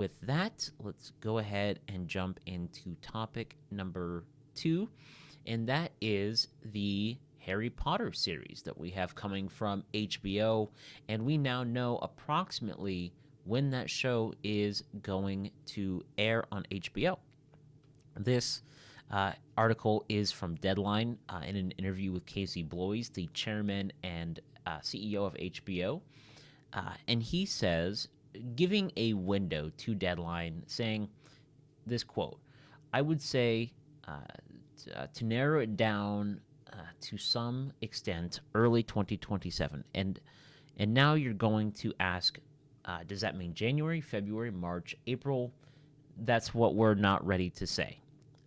with that, let's go ahead and jump into topic number 2, and that is the Harry Potter series that we have coming from HBO, and we now know approximately when that show is going to air on HBO. This article is from Deadline in an interview with Casey Bloys, the chairman and CEO of HBO. And he says, giving a window to Deadline, saying this quote, I would say to narrow it down to some extent, early 2027. And now you're going to ask, does that mean January, February, March, April? That's what we're not ready to say.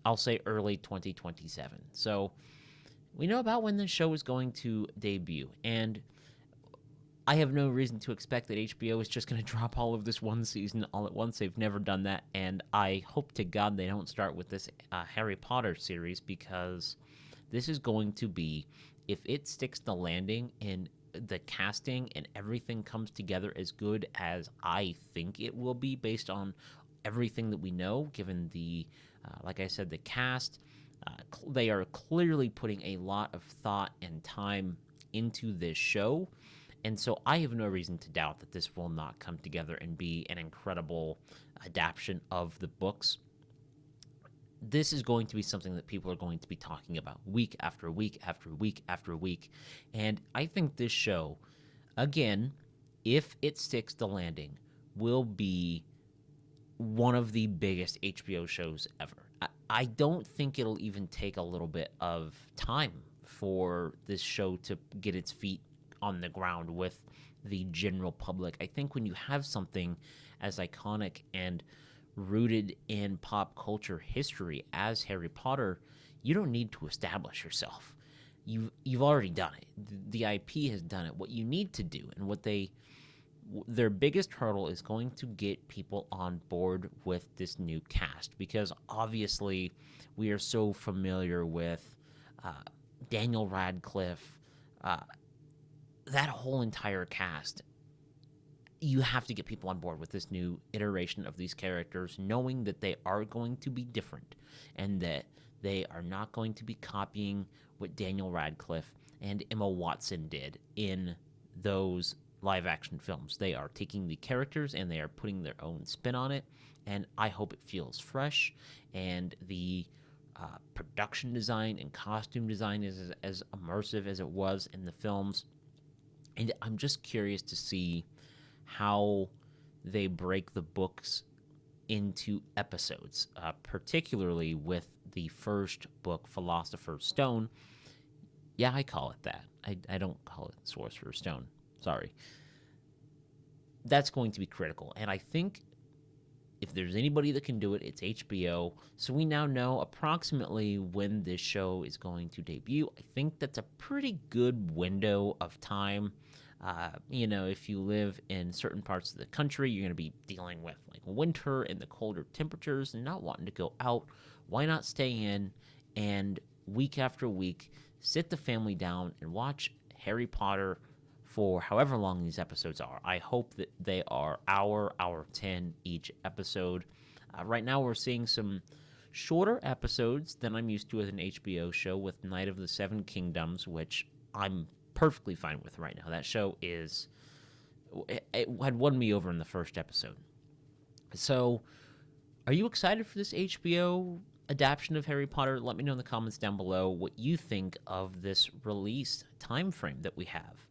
I'll say early 2027. So we know about when the show is going to debut, and I have no reason to expect that HBO is just going to drop all of this one season all at once. They've never done that, and I hope to God they don't start with this Harry Potter series, because this is going to be, if it sticks the landing and the casting and everything comes together as good as I think it will be based on everything that we know, given the, like I said, the cast, they are clearly putting a lot of thought and time into this show. And so I have no reason to doubt that this will not come together and be an incredible adaptation of the books. This is going to be something that people are going to be talking about week after week after week after week. And I think this show, again, if it sticks the landing, will be one of the biggest HBO shows ever. I don't think it'll even take a little bit of time for this show to get its feet on the ground with the general public. I think when you have something as iconic and rooted in pop culture history as Harry Potter, you don't need to establish yourself. You've already done it. The IP has done it. What you need to do, and what their biggest hurdle is going to get people on board with this new cast, because obviously we are so familiar with Daniel Radcliffe, that whole entire cast. You have to get people on board with this new iteration of these characters, knowing that they are going to be different and that they are not going to be copying what Daniel Radcliffe and Emma Watson did in those live action films. They are taking the characters and they are putting their own spin on it, and I hope it feels fresh, and the production design and costume design is as immersive as it was in the films. And I'm just curious to see how they break the books into episodes, particularly with the first book, Philosopher's Stone. Yeah, I call it that. I don't call it Sorcerer's Stone. Sorry. That's going to be critical. And I think if there's anybody that can do it, it's HBO. So we now know approximately when this show is going to debut. I think that's a pretty good window of time. If you live in certain parts of the country, you're going to be dealing with like winter and the colder temperatures and not wanting to go out. Why not stay in and week after week sit the family down and watch Harry Potter for however long these episodes are? I hope that they are hour 10 each episode. Right now we're seeing some shorter episodes than I'm used to with an HBO show, with Night of the Seven Kingdoms, which I'm perfectly fine with right now. That show it had won me over in the first episode. So are you excited for this HBO adaptation of Harry Potter? Let me know in the comments down below what you think of this release time frame that we have.